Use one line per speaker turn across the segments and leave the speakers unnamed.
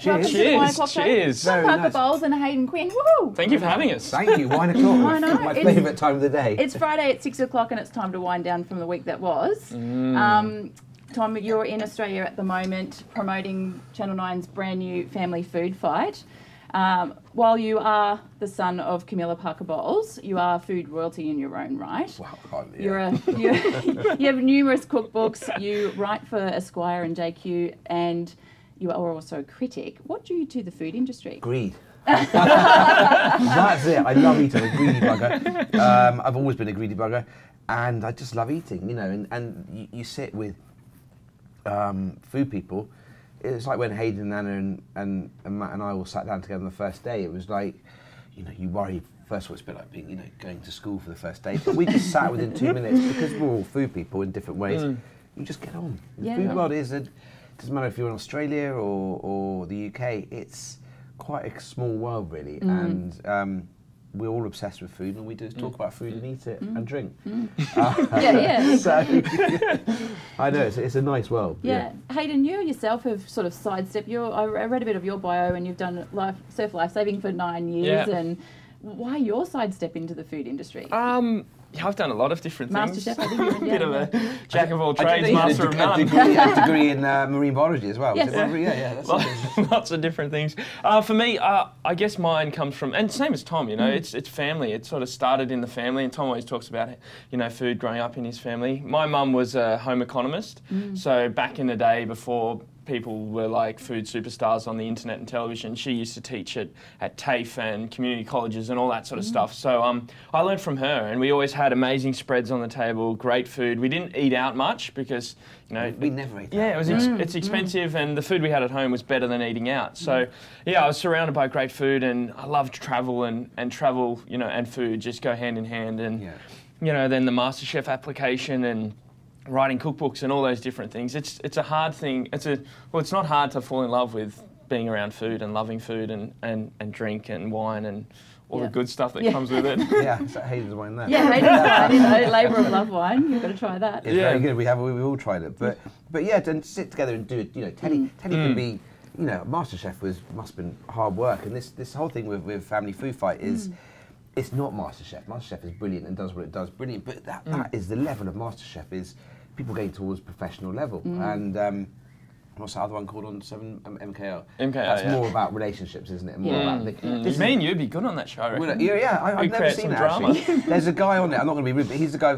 Welcome to the 1 o'clock show.
Cheers.
I'm Parker Bowles and Hayden Quinn. Woo!
Thank you for having us.
Thank you. 1 o'clock.
I know.
My favourite time of the day.
It's Friday at 6 o'clock and it's time to wind down from the week that was. Tom, you're in Australia at the moment promoting Channel 9's brand new family food fight. While you are the son of Camilla Parker Bowles, you are food royalty in your own right.
Wow, yeah.
You have numerous cookbooks, you write for Esquire and JQ, and you are also a critic. What drew you to the food industry?
Greed. That's it. I love eating. I'm a greedy bugger. I've always been a greedy bugger, and I just love eating, you know, and you sit with food people. It's like when Hayden, Anna and Matt and I all sat down together on the first day. It was like, you know, you worry. First of all, it's a bit like being, you know, going to school for the first day. But we just sat within 2 minutes because we're all food people in different ways. You just get on. The food world doesn't matter if you're in Australia or the UK. It's quite a small world, really, and we're all obsessed with food, and we just talk about food and eat it and drink.
So,
I know it's a nice world.
Yeah. Hayden, you yourself have sort of sidestepped. I read a bit of your bio, and you've done surf lifesaving for 9 years. And why your sidestep into the food industry?
Yeah, I've done a lot of different things.
MasterChef, I think you're in
Bit of a jack of all trades, master of none.
A degree in marine biology as well.
Yes.
That's
Lots of different things. For me, I guess mine comes from, and same as Tom, you know, it's family. It sort of started in the family, and Tom always talks about, you know, food growing up in his family. My mum was a home economist, so back in the day before people were like food superstars on the internet and television, she used to teach at TAFE and community colleges and all that sort of stuff. So I learned from her, and we always had amazing spreads on the table, great food. We didn't eat out much because, you know,
we never ate out.
Yeah, it's expensive, and the food we had at home was better than eating out. So yeah, I was surrounded by great food, and I loved travel, and travel, you know, and food just go hand in hand. And you know, then the MasterChef application and writing cookbooks and all those different things. It's a hard thing. It's not hard to fall in love with being around food and loving food and drink and wine and all the good stuff that comes with it.
Yeah, so Hayden's wine there.
Yeah, Hayden's wine, you know, labour of love wine. You've got to try that.
It's very good. We've all tried it, but yeah, to sit together and do it. You know, Teddy can be. You know, MasterChef must have been hard work, and this whole thing with Family Food Fight is. It's not MasterChef. MasterChef is brilliant and does what it does brilliant, but that is the level of MasterChef, is people getting towards professional level. And what's the other one called on 7? MKO. That's more about relationships, isn't it? More about
Me and you'd be good on that show, I reckon.
I've never seen it, actually. There's a guy on it, I'm not going to be rude, but he's the guy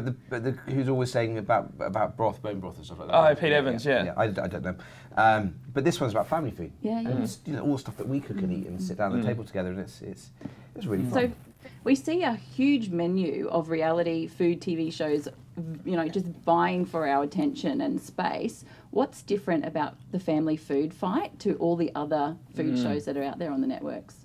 who's always saying about bone broth and stuff like that.
Oh, Pete Evans,
I don't know. But this one's about family food. And it's, you know, all the stuff that we cook and eat and sit down at the table together, and it's really fun.
So we see a huge menu of reality food TV shows, you know, just vying for our attention and space. What's different about the Family Food Fight to all the other food shows that are out there on the networks?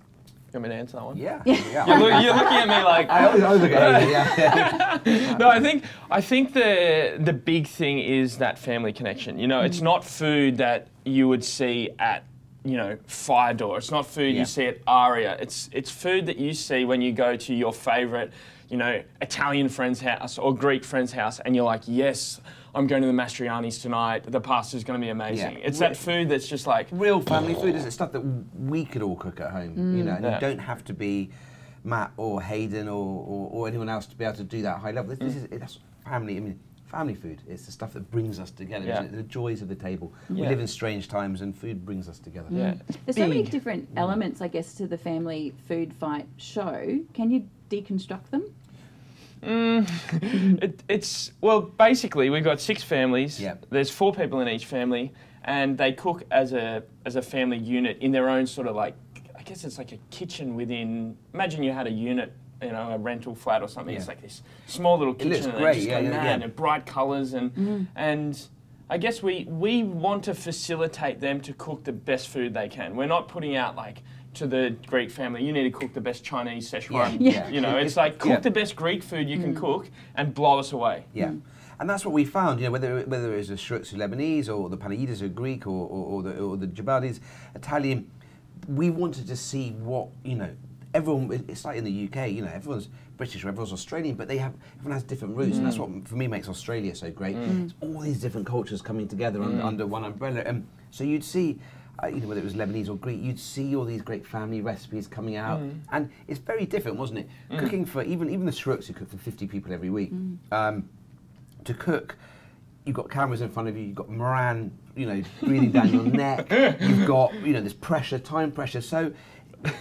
You want me to answer that one?
Yeah.
You're looking at me like...
I always look at you,
No, I think the big thing is that family connection. You know, it's not food that you would see at, you know, Fire Door. It's not food you see at Aria. It's food that you see when you go to your favourite, you know, Italian friend's house or Greek friend's house, and you're like, yes, I'm going to the Mastriani's tonight. The pasta's going to be amazing. Yeah. It's that food that's just like
real family food. Is it stuff that we could all cook at home? You know, and you don't have to be Matt or Hayden or anyone else to be able to do that high level. That's family. I mean, family food. It's the stuff that brings us together. Isn't it? The joys of the table. We live in strange times, and food brings us together.
There's so many different elements, I guess, to the Family Food Fight show. Can you deconstruct them?
Well, basically we've got 6 families. There's 4 people in each family, and they cook as a family unit in their own sort of, like, I guess it's like a kitchen within. Imagine you had a unit, you know, a rental flat or something. It's like this small little kitchen.
It looks great.
And bright colours and I guess we want to facilitate them to cook the best food they can. We're not putting out like, to the Greek family, you need to cook the best Chinese Szechuan. You know, it's like cook the best Greek food you can cook and blow us away.
And that's what we found. You know, whether it was the shruks Lebanese or the panaidas are Greek or the jabadis Italian, we wanted to see what, you know, everyone. It's like in the UK. You know, everyone's British or everyone's Australian, but everyone has different roots, and that's what for me makes Australia so great. It's all these different cultures coming together under one umbrella, and so you'd see. you know, whether it was Lebanese or Greek, you'd see all these great family recipes coming out, and it's very different, wasn't it? Cooking for even the Shrooks who cook for 50 people every week, to cook. You've got cameras in front of you. You've got Moran, you know, breathing down your neck. You've got, you know, this pressure, time pressure. So,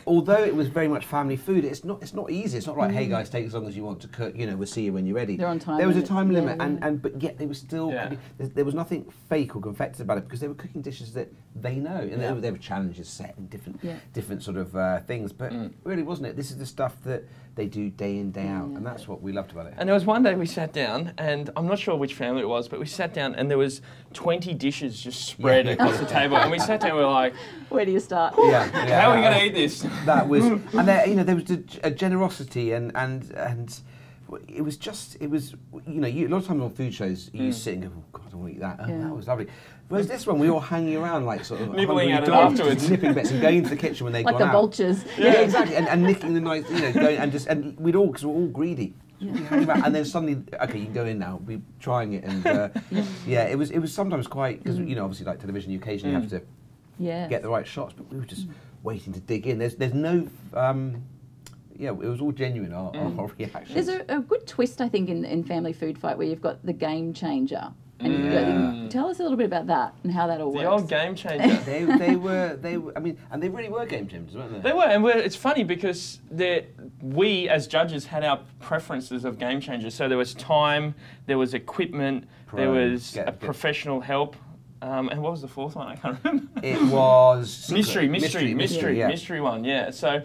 although it was very much family food, it's not easy. It's not like, hey guys, take as long as you want to cook. You know, we'll see you when you're ready.
They're on time.
There was a time limit,
yeah.
but yet they were still. There was nothing fake or confected about it because they were cooking dishes that they know, and there were challenges set in different sort of things. But really, wasn't it? This is the stuff that they do day in, day out, and that's what we loved about it.
And there was one day we sat down, and I'm not sure which family it was, but we sat down and there was 20 dishes just spread across the table, and we sat down and we were like,
where do you start?
How are we going to eat this?
That was, and there, you know, there was a generosity and it was, you know, a lot of times on food shows, you sit and go, oh God, I want to eat that. Oh, that was lovely. Whereas this one, we were all hanging around like sort of
nibbling at it afterwards,
nipping bits and going into the kitchen when they'd
like
gone out.
Like the vultures.
Yeah, exactly, and nicking the nice, you know, going and we'd all, because we're all greedy. And then suddenly, okay, you can go in now. We're trying it, and it was sometimes quite, because you know, obviously like television, you occasionally have to get the right shots, but we were just waiting to dig in. There's no. It was all genuine, our reactions.
There's a good twist, I think, in Family Food Fight where you've got the game changer. And tell us a little bit about that and how that all works.
The old game changer.
they were, I mean, and they really were game changers, weren't they?
They were, and it's funny because we as judges had our preferences of game changers. So there was time, there was equipment, there was professional help. And what was the fourth one? I can't remember.
It was
mystery one. Yeah. So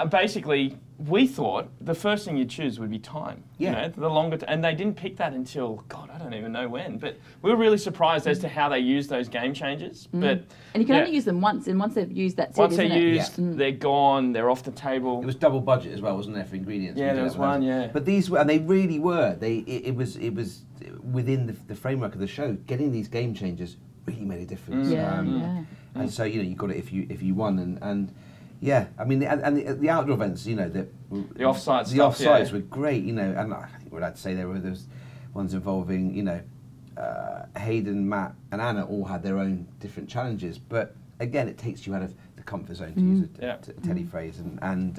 basically, we thought the first thing you'd choose would be time. You know, the longer, and they didn't pick that until God, I don't even know when. But we were really surprised as to how they used those game changers. But
and you can only use them once, and once they've used that,
once they're used, they're gone. They're off the table.
It was double budget as well, wasn't there, for ingredients?
Yeah, there was one. Yeah.
But these were, and they really were. It was within the framework of the show. Getting these game changers really made a difference. And so, you know, you got it if you won, and yeah, I mean, the outdoor events, you know, the offsites were great, you know, and I think we're allowed to say there were those ones involving, you know, Hayden, Matt, and Anna all had their own different challenges, but again, it takes you out of the comfort zone, to use a Teddy phrase, and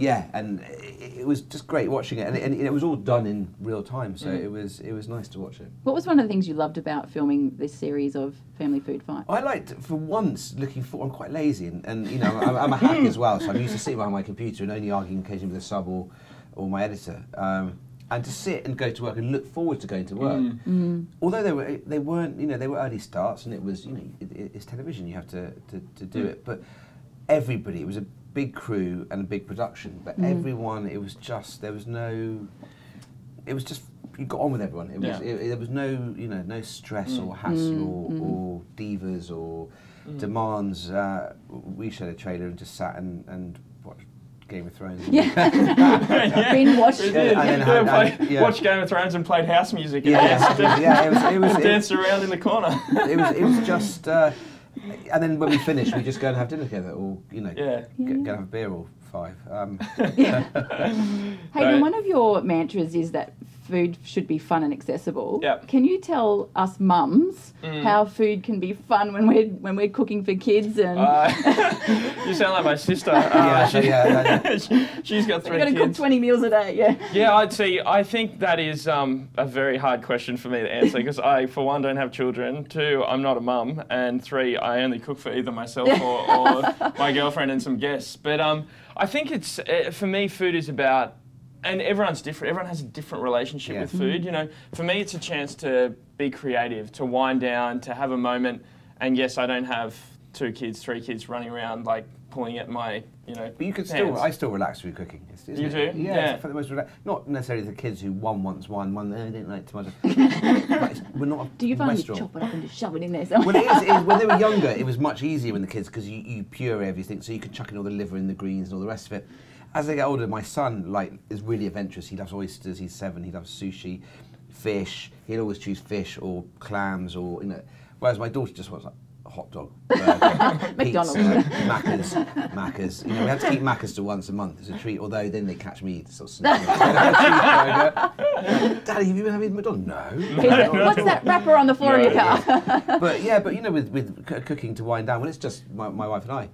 it was just great watching it, and it was all done in real time, so it was nice to watch it.
What was one of the things you loved about filming this series of Family Food Fight?
I liked, for once, I'm quite lazy, and you know, I'm a hack as well, so I'm used to sitting behind my computer and only arguing occasionally with a sub or my editor. And to sit and go to work and look forward to going to work. Although they weren't, you know, they were early starts, and it was, you know, it's television, you have to do it. But everybody, it was a big crew and a big production, but everyone, it was just you got on with everyone. There was no, you know, no stress or hassle or divas or demands. We showed a trailer and just sat and watched Game of Thrones.
Been watched.
Watched Game of Thrones and played house music. It was danced around in the corner.
It was just. And then when we finish, we just go and have dinner together, or you know, go and have a beer or 5.
Hayden, one of your mantras is that food should be fun and accessible. Can you tell us mums how food can be fun when we're cooking for kids? And
you sound like my sister. She's got 3 kids.
You've got to cook 20 meals a day.
Yeah, I think that is a very hard question for me to answer because I, for one, don't have children. 2, I'm not a mum, and 3, I only cook for either myself or my girlfriend and some guests. But I think it's for me, food is about. And everyone's different. Everyone has a different relationship with food. You know, for me, it's a chance to be creative, to wind down, to have a moment. And yes, I don't have 2 kids, 3 kids running around like pulling at my, you know.
But you could
hands.
I still relax through cooking.
You do?
Yeah. For the most not necessarily the kids who one they didn't like tomato. We're not.
Do you find you chop it up and just shove it in there? Somewhere?
Well, it is when they were younger, it was much easier with the kids because you puree everything, so you could chuck in all the liver and the greens and all the rest of it. As they get older, my son is really adventurous. He loves oysters. He's 7. He loves sushi, fish. He'll always choose fish or clams or, you know. Whereas my daughter just wants like, hot dog, burger,
McDonald's.
pizza, Macca's. You know, we have to keep Macca's to once a month as a treat. Although then they catch me sort of sneaking. Daddy, have you been having McDonald's? No.
What's that wrapper on the floor of your car?
But you know, with cooking to wind down, when it's just my wife and I.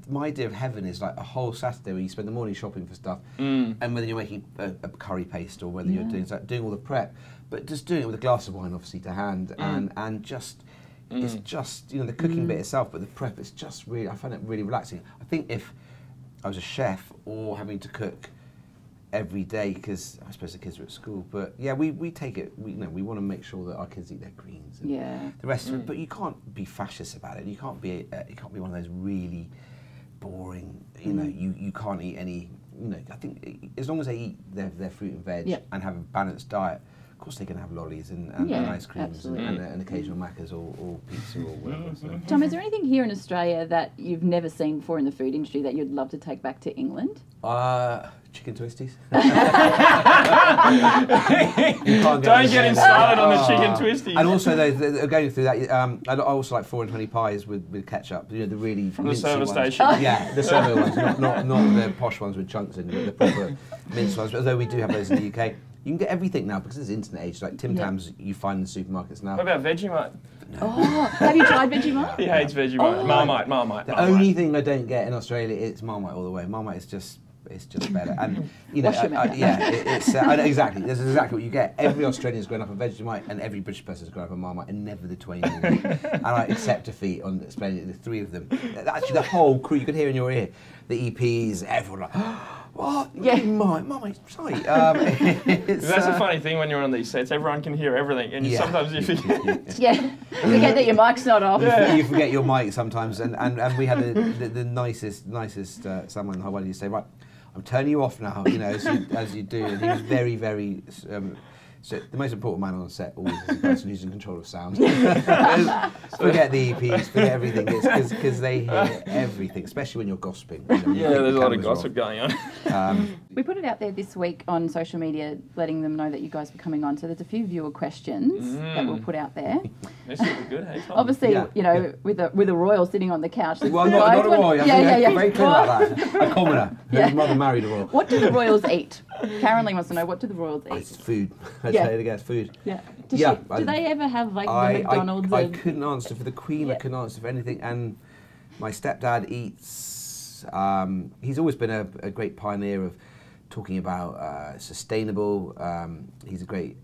My idea of heaven is like a whole Saturday where you spend the morning shopping for stuff, and whether you're making a curry paste or whether you're doing all the prep, but just doing it with a glass of wine, obviously, to hand, and just it's just, you know, the cooking bit itself, but the prep, it's just really, I find it really relaxing. I think if I was a chef or having to cook every day, because I suppose the kids are at school, but yeah, we take it, we want to make sure that our kids eat their greens and the rest of it, but you can't be fascist about it. You can't be one of those really boring, you know, you can't eat any, you know, I think as long as they eat their fruit and veg and have a balanced diet, of course they can have lollies and ice creams and occasional Macca's or pizza or whatever. So.
Tom, is there anything here in Australia that you've never seen before in the food industry that you'd love to take back to England?
Chicken twisties.
Don't get him started on the chicken twisties.
And also, going through that, I also like 4 and 20 pies with ketchup. You know, the really
from the service
ones.
station.
Yeah, the servo ones, not the posh ones with chunks in, the proper minced ones. Although we do have those in the UK. You can get everything now because it's internet age. Like Tim Tams, you find in the supermarkets now.
What about Vegemite?
No.
Oh, have you tried Vegemite?
He hates Vegemite. Marmite.
The only thing I don't get in Australia is Marmite all the way. Marmite is just. It's just better, and you know, exactly. That's exactly what you get. Every Australian's grown up on Vegemite, and every British person's grown up on Marmite, and never the twain. And I accept defeat on explaining the three of them. Actually, the whole crew, you could hear in your ear, the EPs, everyone like, what? Yeah, Marmite's right.
That's a funny thing when you're on these sets. Everyone can hear everything, and sometimes you forget.
You forget that your mic's not off.
You forget your mic sometimes, and we had the nicest someone in the whole say, right, I'm turning you off now, you know, as you do. And he was very, very. So the most important man on set always is the person who's in control of sound. Forget the EPs, forget everything, because they hear everything, especially when you're gossiping. You know,
there's a lot of gossip going on.
We put it out there this week on social media, letting them know that you guys were coming on. So there's a few viewer questions that we'll put out there.
This will be good, hey Tom?
Obviously, you know, with a royal sitting on the couch.
Well, not a royal. Yeah. Very clear about that. A commoner. His mother married a royal.
What do the royals eat? Karen Lee wants to know, what do the royals eat?
It's food. I'd say it again, it's food.
Yeah. Do they ever have like the McDonald's?
I couldn't answer for the Queen. I couldn't answer for anything. And my stepdad eats. He's always been a great pioneer of talking about sustainable. He's a great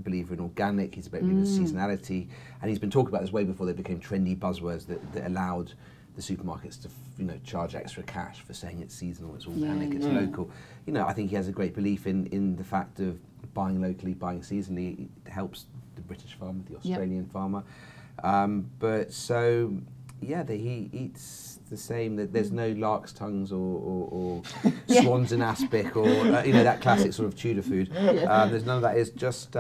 believer in organic. He's a great believer in seasonality, and he's been talking about this way before they became trendy buzzwords that allowed the supermarkets to, you know, charge extra cash for saying it's seasonal, it's organic, it's local. You know, I think he has a great belief in the fact of buying locally, buying seasonally. It helps the British farmer, the Australian farmer. But so, he eats the same. There's no lark's tongues or swans in aspic or you know, that classic sort of Tudor food. There's none of that. It's just.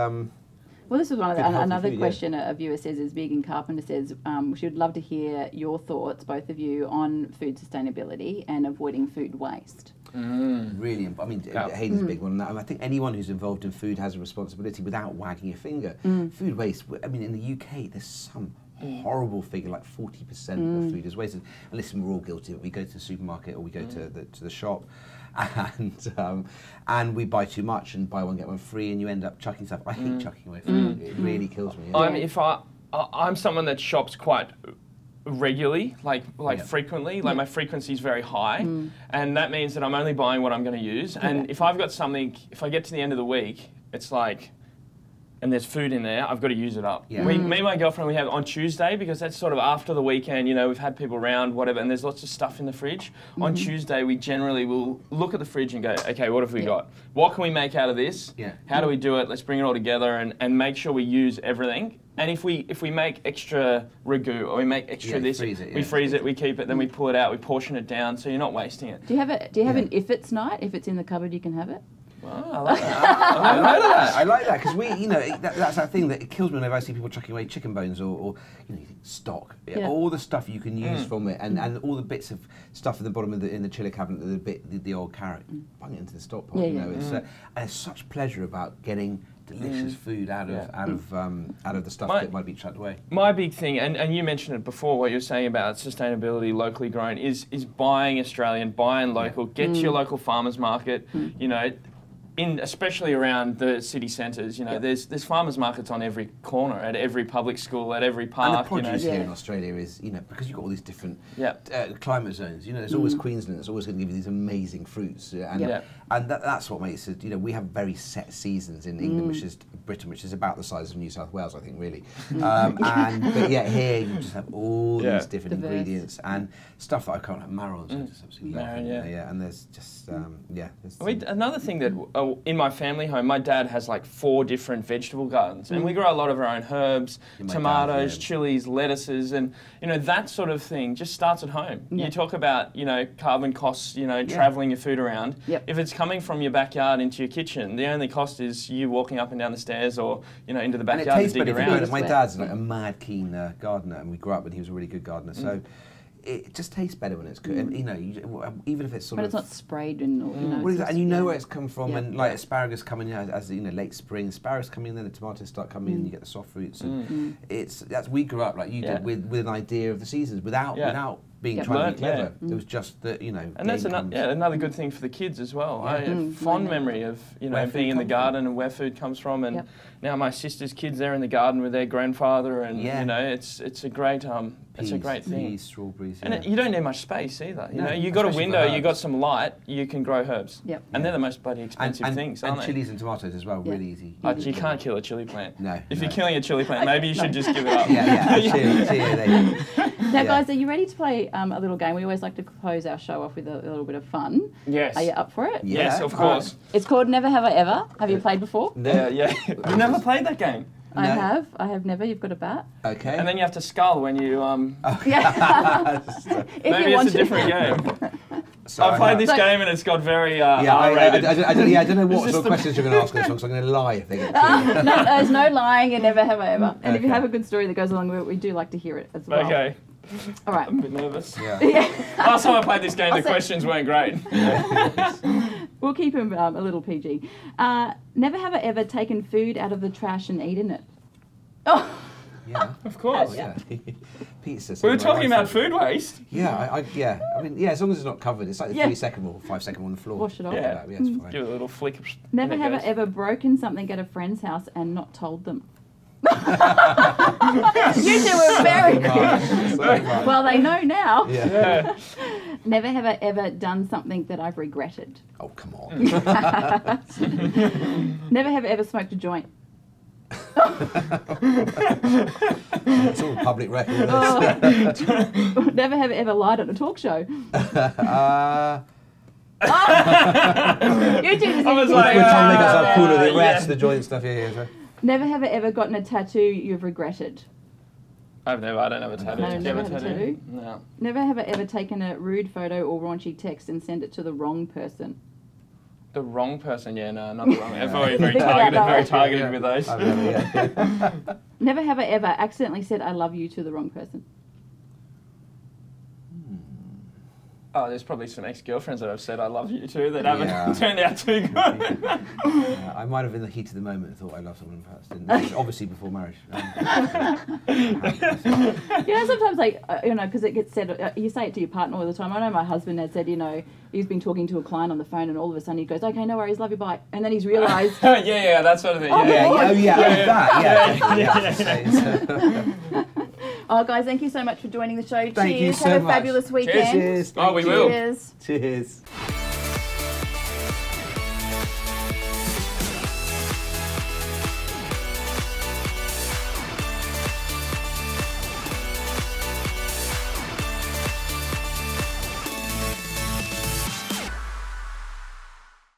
Well, this is one of another question a viewer says is Vegan Carpenter says she would love to hear your thoughts, both of you, on food sustainability and avoiding food waste.
Really, I mean, Hayden's a big one on that. And I think anyone who's involved in food has a responsibility without wagging a finger. Food waste, I mean, in the UK, there's some horrible figure, like 40% of food is wasted. And listen, we're all guilty of it. We go to the supermarket or we go to the shop, and we buy too much and buy one get one free, and you end up chucking stuff. I hate chucking away food. It really kills me.
I'm someone that shops quite regularly, like frequently. Like my frequency is very high, and that means that I'm only buying what I'm going to use. And if I've got something, if I get to the end of the week, it's like, and there's food in there, I've got to use it up. Me and my girlfriend, we have on Tuesday, because that's sort of after the weekend, you know, we've had people around, whatever, and there's lots of stuff in the fridge. On Tuesday, we generally will look at the fridge and go, okay, what have we got? What can we make out of this? How do we do it? Let's bring it all together and make sure we use everything. And if we make extra ragu or we make extra this, we freeze it, we keep it, then we pull it out, we portion it down, so you're not wasting it.
Do you have an if it's night? If it's in the cupboard, you can have it?
Oh, I like that. I've heard of that.
I like that, because you know, that's that thing that it kills me whenever I see people chucking away chicken bones or you know, stock. All the stuff you can use from it, and all the bits of stuff at the bottom of in the chiller cabinet, the old carrot, bung it into the stock pot. You know, it's and there's such pleasure about getting delicious food out of the stuff that might be chucked away.
My big thing, and you mentioned it before, what you're saying about sustainability, locally grown, is buying Australian, buying local, get to your local farmers market, you know, especially around the city centres, you know, there's farmers markets on every corner, at every public school, at every park.
And the produce here in Australia is, you know, because you've got all these different climate zones, you know, there's always Queensland that's always going to give you these amazing fruits. And that's what makes it, you know, we have very set seasons in England, which is Britain, which is about the size of New South Wales, I think, really. But yet here you just have all these different ingredients and stuff that I can't have. Marrons, I just absolutely love. And there's just,
another thing that, in my family home, my dad has like 4 different vegetable gardens, and we grow a lot of our own herbs, tomatoes, chilies, lettuces, and you know that sort of thing just starts at home. You talk about, you know, carbon costs, you know, travelling your food around. If it's coming from your backyard into your kitchen, the only cost is you walking up and down the stairs, or you know, into the backyard and dig around.
My dad's like a mad keen gardener, and we grew up when he was a really good gardener. So it just tastes better when it's good. And, you know, even if it's sort of...
But it's not sprayed and, you know...
and you know where it's come from, and like asparagus coming in as you know, late spring, asparagus coming in, then the tomatoes start coming in, you get the soft fruits. And we grew up like you did with an idea of the seasons without being trying to be clever. It was just that, you know...
And that's another good thing for the kids as well. I have fond memory of, you know, being in the garden and where food comes from, and now my sister's kids, they're in the garden with their grandfather, and you know, it's a great
peas,
it's a great thing.
Peas, strawberries,
and you don't need much space either. You know, you got a window, you got some light, you can grow herbs. And they're the most bloody expensive things, aren't they?
And chilies and tomatoes as well, really easy.
You can't kill a chili plant.
No.
If you're killing a chili plant, maybe you should just give it up.
Now, guys, are you ready to play a little game? We always like to close our show off with a little bit of fun.
Yes.
Are you up for it?
Yes, of course.
It's called Never Have I Ever. Have you played before?
No.
Yeah. You never played that game?
No. I have never. You've got a bat.
Okay.
And then you have to skull when you
Maybe
it's a different game. I've played this game and it's got very R-rated.
I don't know what sort of questions you're going to ask this one, so I'm going to lie if they get it.
No, there's no lying and never have I ever. And if you have a good story that goes along with it, we do like to hear it as well.
Okay.
All right.
I'm a bit nervous. Last time I played this game, the questions weren't great.
We'll keep them a little PG. Never have I ever taken food out of the trash and eaten it. Oh.
Yeah,
of course.
Pizza.
We were talking about food waste.
I mean, as long as it's not covered, it's like the 3-second or 5-second on the floor.
Wash it off.
Yeah, it's fine.
Give it a little flick.
Never have I ever broken something at a friend's house and not told them. You two were very good. Well, they know now. Never have I ever done something that I've regretted.
Oh, come on.
Never have I ever smoked a joint.
It's all public record.
Never have I ever lied on a talk show. You two just
I was like, we're trying to make ourselves cool with the rest, the joint stuff here.
Never have I ever gotten a tattoo you've regretted.
I don't have a tattoo.
No, never have a tattoo?
No.
Never have I ever taken a rude photo or raunchy text and sent it to the wrong person.
The wrong person? Yeah, no, not the wrong. I'm very targeted with those.
Never have I ever accidentally said I love you to the wrong person.
Oh, there's probably some ex-girlfriends that I've said I love you to that haven't turned out too good.
I might have in the heat of the moment and thought I love someone, perhaps didn't. Obviously before marriage.
Sometimes because it gets said, you say it to your partner all the time. I know my husband has said, he's been talking to a client on the phone and all of a sudden he goes, okay, no worries, love you, bye. And then he's realised...
that sort of thing.
Oh, guys, thank you so much for joining the show.
Thank you so
Have a
much.
fabulous weekend.
Cheers.
Oh, we will.
Cheers.
Cheers.